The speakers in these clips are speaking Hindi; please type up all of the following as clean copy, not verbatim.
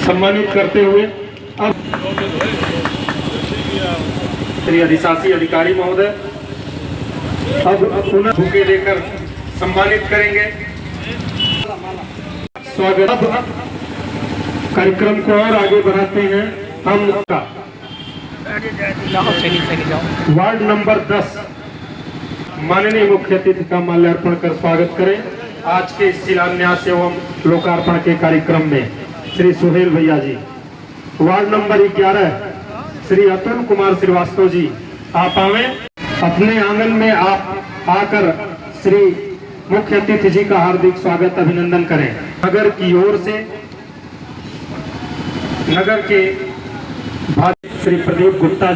सम्मानित करते हुए अब श्री अधिशासी अधिकारी महोदय अब पुनः बुके देकर सम्मानित करेंगे। स्वागत। अब कार्यक्रम को और आगे बढ़ाते हैं हम वार्ड नंबर 10 माननीय मुख्य अतिथि का माल्यार्पण कर स्वागत करें। आज के शिलान्यास एवं लोकार्पण के कार्यक्रम में श्री सुहेल भैया जी। वार्ड नंबर 11 श्री अतुल कुमार श्रीवास्तव जी, आप आवे अपने आंगन में आप आकर श्री मुख्य अतिथि जी का हार्दिक स्वागत अभिनंदन करें। नगर की ओर से नगर के श्री प्रदीप गुप्ता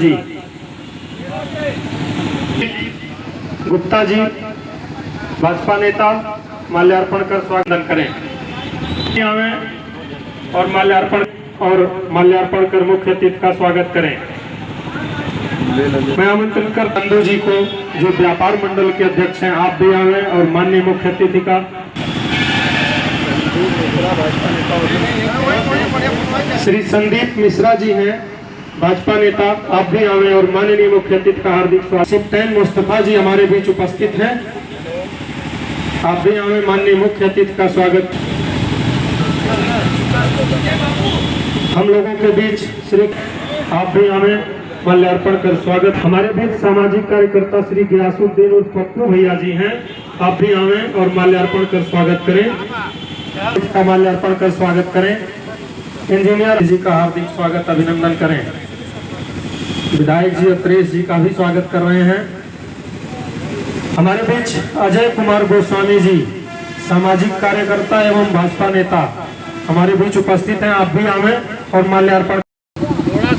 जी भाजपा नेता माल्यार्पण कर स्वागत करें और माल्यार्पण कर मुख्य अतिथि का स्वागत करें। मैं आमंत्रित कर बंधु जी को जो व्यापार मंडल के अध्यक्ष हैं, आप भी आए और माननीय मुख्य अतिथि का श्री संदीप मिश्रा जी हैं भाजपा नेता, आप भी आए और माननीय मुख्य अतिथि का हार्दिक स्वागत। सिप्टैन मुस्तफा जी हमारे बीच उपस्थित हैं, आप भी आए माननीय मुख्य अतिथि का स्वागत। हम लोगों के बीच श्री आप भी आए माल्यार्पण कर स्वागत। हमारे बीच सामाजिक कार्यकर्ता श्री गियासुद्दीन उर्फ पप्पू भैया जी हैं, आप भी आए और माल्यार्पण कर स्वागत करें। इसका माल्यार्पण कर स्वागत करें। इंजीनियर जी का हार्दिक स्वागत अभिनंदन करें। विधायक जी अत्रेश जी का भी स्वागत कर रहे हैं। हमारे बीच अजय कुमार गोस्वामी जी सामाजिक कार्यकर्ता एवं भाजपा नेता हमारे बीच उपस्थित हैं, आप भी आए और माल्यार्पण।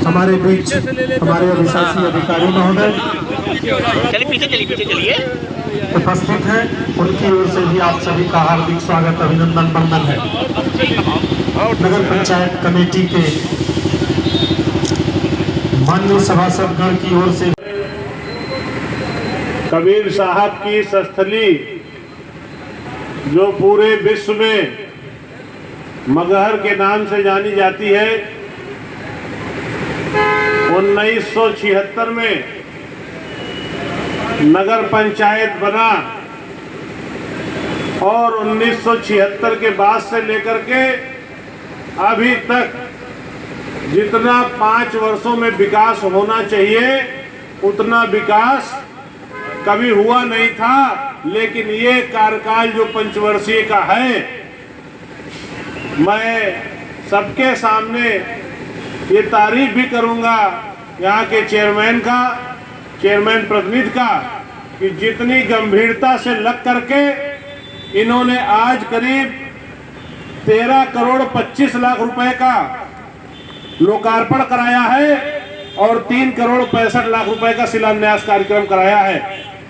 हमारे बीच हमारे अधिशासी अधिकारी महोदय उपस्थित हैं, उनकी ओर से भी आप सभी का हार्दिक स्वागत अभिनंदन वंदन है। नगर पंचायत कमेटी के माननीय सभासदगण की ओर से कबीर साहब की स्थली जो पूरे विश्व में मगहर के नाम से जानी जाती है, 1976 में नगर पंचायत बना और 1976 के बाद से लेकर के अभी तक जितना 5 वर्षों में विकास होना चाहिए उतना विकास कभी हुआ नहीं था। लेकिन ये कार्यकाल जो पंचवर्षीय का है, मैं सबके सामने ये तारीफ भी करूंगा यहाँ के चेयरमैन प्रतिनिधि का, कि जितनी गंभीरता से लग करके इन्होंने आज करीब 13 करोड़ 25 लाख रुपए का लोकार्पण कराया है और 3 करोड़ 65 लाख रुपए का शिलान्यास कार्यक्रम कराया है।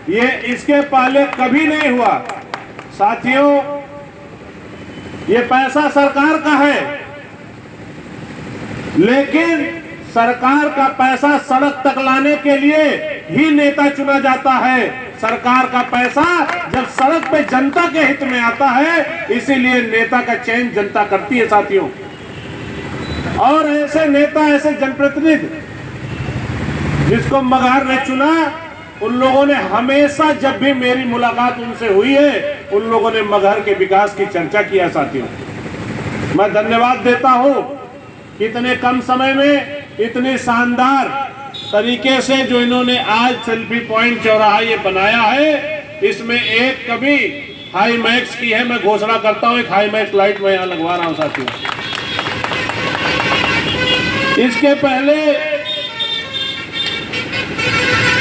ये इसके पहले कभी नहीं हुआ। साथियों, ये पैसा सरकार का है, लेकिन सरकार का पैसा सड़क तक लाने के लिए ही नेता चुना जाता है। सरकार का पैसा जब सड़क पे जनता के हित में आता है, इसीलिए नेता का चयन जनता करती है साथियों। और ऐसे नेता, ऐसे जनप्रतिनिधि जिसको मगहर ने चुना, उन लोगों ने हमेशा, जब भी मेरी मुलाकात उनसे हुई है, उन लोगों ने मगहर के विकास की चर्चा किया साथियों। मैं धन्यवाद देता हूं कि इतने कम समय में इतनी शानदार तरीके से जो इन्होंने आज सेल्फी पॉइंट चौराहा ये बनाया है, इसमें एक कभी हाई मैक्स की है। मैं घोषणा करता हूं, एक हाई मैक्स लाइट मैं यहां लगवा रहा हूं साथियों। इसके पहले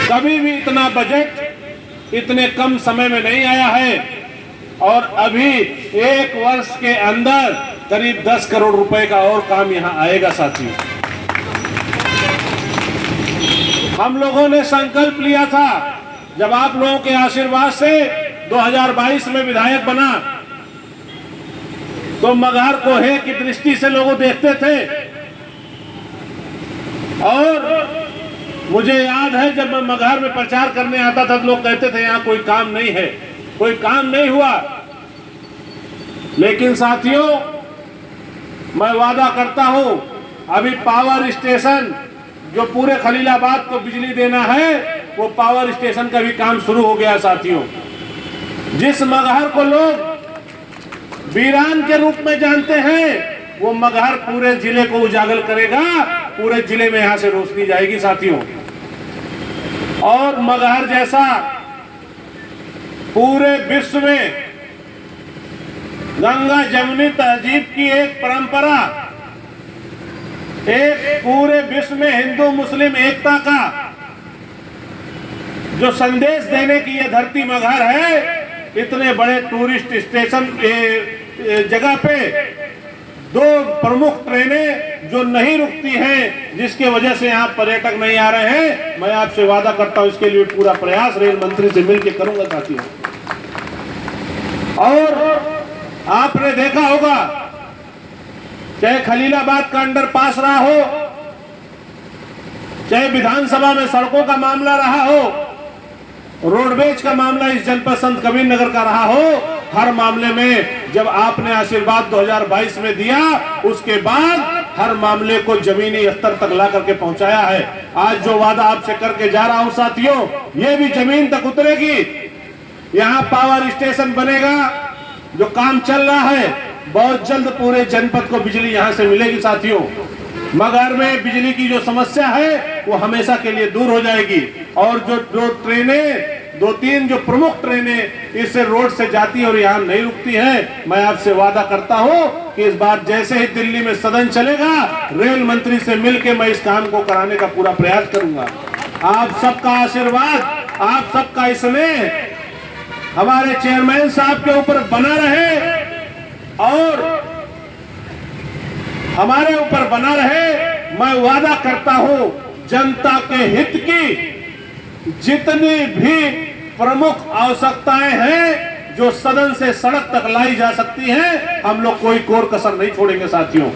कभी भी इतना बजट इतने कम समय में नहीं आया है, और अभी 1 वर्ष के अंदर करीब 10 करोड़ रुपए का और काम यहां आएगा साथियों। हम लोगों ने संकल्प लिया था, जब आप लोगों के आशीर्वाद से 2022 में विधायक बना, तो मगहर को है की दृष्टि से लोग देखते थे। और मुझे याद है, जब मैं मगहर में प्रचार करने आता था तो लोग कहते थे यहाँ कोई काम नहीं है, कोई काम नहीं हुआ। लेकिन साथियों, मैं वादा करता हूं अभी पावर स्टेशन जो पूरे खलीलाबाद को बिजली देना है, वो पावर स्टेशन का भी काम शुरू हो गया साथियों। जिस मगहर को लोग वीरान के रूप में जानते हैं, वो मगहर पूरे जिले को उजागर करेगा, पूरे जिले में यहां से रोशनी जाएगी साथियों। और मगहर जैसा पूरे विश्व में गंगा जमुनी तहजीब की एक परंपरा, एक पूरे विश्व में हिंदू मुस्लिम एकता का जो संदेश देने की यह धरती मगहर है। इतने बड़े टूरिस्ट स्टेशन जगह पे दो प्रमुख ट्रेनें जो नहीं रुकती हैं, जिसके वजह से यहाँ पर्यटक नहीं आ रहे हैं, मैं आपसे वादा करता हूं इसके लिए पूरा प्रयास रेल मंत्री से मिलकर करूंगा साथियों। और आपने देखा होगा, चाहे खलीलाबाद का अंडरपास रहा हो, चाहे विधानसभा में सड़कों का मामला रहा हो, रोडवेज का मामला इस जनपद संत कबीर नगर का रहा हो, हर मामले में जब आपने आशीर्वाद 2022 में दिया, उसके बाद हर मामले को जमीनी स्तर तक ला करके पहुंचाया है। आज जो वादा आपसे करके जा रहा हूं साथियों, ये भी जमीन तक उतरेगी। यहाँ पावर स्टेशन बनेगा, जो काम चल रहा है, बहुत जल्द पूरे जनपद को बिजली यहाँ से मिलेगी साथियों। मगहर में बिजली की जो समस्या है वो हमेशा के लिए दूर हो जाएगी। और जो ट्रेनें, 2-3 जो प्रमुख ट्रेनें इस रोड से जाती है और यहाँ नहीं रुकती हैं, मैं आपसे वादा करता हूँ कि इस बार जैसे ही दिल्ली में सदन चलेगा, रेल मंत्री से मिलकर मैं इस काम को कराने का पूरा प्रयास करूंगा। आप सबका आशीर्वाद, आप सबका स्नेह हमारे चेयरमैन साहब के ऊपर बना रहे और हमारे ऊपर बना रहे। मैं वादा करता हूं जनता के हित की जितनी भी प्रमुख आवश्यकताएं हैं जो सदन से सड़क तक लाई जा सकती हैं, हम लोग कोई कोर कसर नहीं छोड़ेंगे साथियों।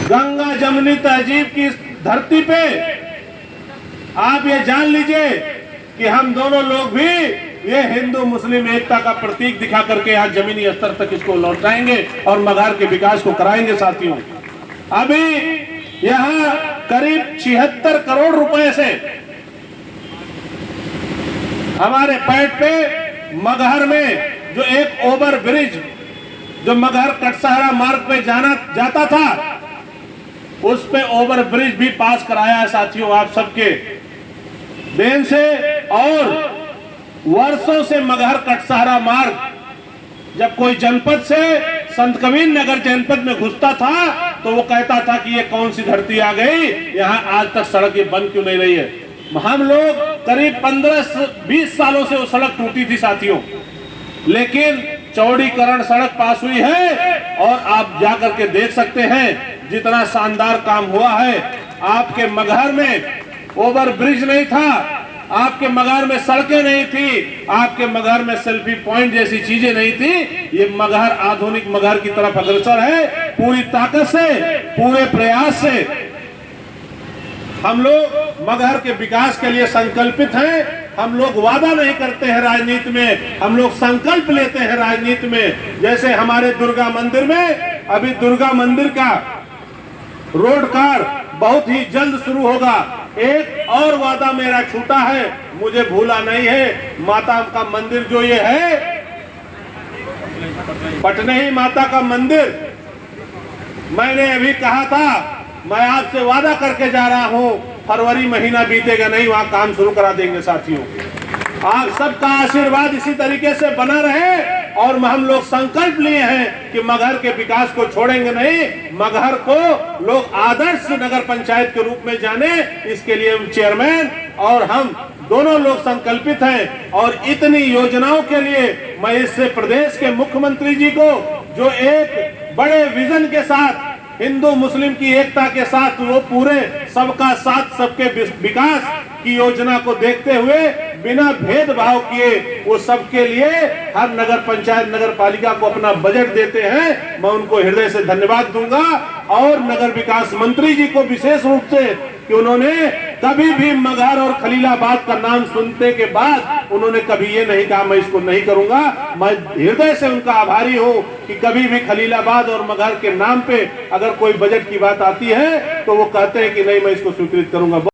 गंगा जमुनी तहजीब की धरती पे आप ये जान लीजिए कि हम दोनों लोग भी ये हिंदू मुस्लिम एकता का प्रतीक दिखा करके आज जमीनी स्तर तक इसको लौटाएंगे और मगहर के विकास को कराएंगे साथियों। अभी यहाँ करीब 76 करोड़ रुपए से हमारे पैट पे मगहर में जो एक ओवर ब्रिज जो मगहर कटसहरा मार्ग पे जाता था, उस पे ओवर ब्रिज भी पास कराया है साथियों आप सबके देन से। और वर्षों से मगहर कटसहरा मार्ग जब कोई जनपद से संत कबीर नगर जनपद में घुसता था तो वो कहता था कि ये कौन सी धरती आ गई, यहाँ आज तक सड़क ये बन क्यों नहीं रही है। हम लोग करीब 15-20 सालों से वो सड़क टूटी थी साथियों, लेकिन चौड़ीकरण सड़क पास हुई है और आप जाकर के देख सकते हैं जितना शानदार काम हुआ है। आपके मगहर में ओवर ब्रिज नहीं था, आपके मगहर में सड़कें नहीं थी, आपके मगहर में सेल्फी पॉइंट जैसी चीजें नहीं थी। ये मगहर आधुनिक मगहर की तरफ अग्रसर है। पूरी ताकत से, पूरे प्रयास से हम लोग मगहर के विकास के लिए संकल्पित हैं। हम लोग वादा नहीं करते हैं राजनीति में, हम लोग संकल्प लेते हैं राजनीति में। जैसे हमारे दुर्गा मंदिर में, अभी दुर्गा मंदिर का रोड कार बहुत ही जल्द शुरू होगा। एक और वादा मेरा छूटा है, मुझे भूला नहीं है। माता का मंदिर जो ये है, पटनेही माता का मंदिर, मैंने अभी कहा था मैं आपसे वादा करके जा रहा हूं, फरवरी महीना बीतेगा नहीं, वहां काम शुरू करा देंगे साथियों। आप सबका आशीर्वाद इसी तरीके से बना रहे और हम लोग संकल्प लिए हैं कि मगहर के विकास को छोड़ेंगे नहीं। मगहर को लोग आदर्श नगर पंचायत के रूप में जाने, इसके लिए चेयरमैन और हम दोनों लोग संकल्पित हैं। और इतनी योजनाओं के लिए मैं इससे प्रदेश के मुख्यमंत्री जी को, जो एक बड़े विजन के साथ हिंदू मुस्लिम की एकता के साथ वो पूरे सबका साथ सबके विकास की योजना को देखते हुए बिना भेदभाव किए वो सबके लिए हर नगर पंचायत नगर पालिका को अपना बजट देते हैं, मैं उनको हृदय से धन्यवाद दूंगा। और नगर विकास मंत्री जी को विशेष रूप से कि उन्होंने कभी भी मगहर और खलीलाबाद का नाम सुनते के बाद उन्होंने कभी ये नहीं कहा मैं इसको नहीं करूंगा। मैं हृदय से उनका आभारी हूं कि कभी भी खलीलाबाद और मगहर के नाम पे अगर कोई बजट की बात आती है तो वो कहते हैं कि नहीं मैं इसको स्वीकृत करूंगा।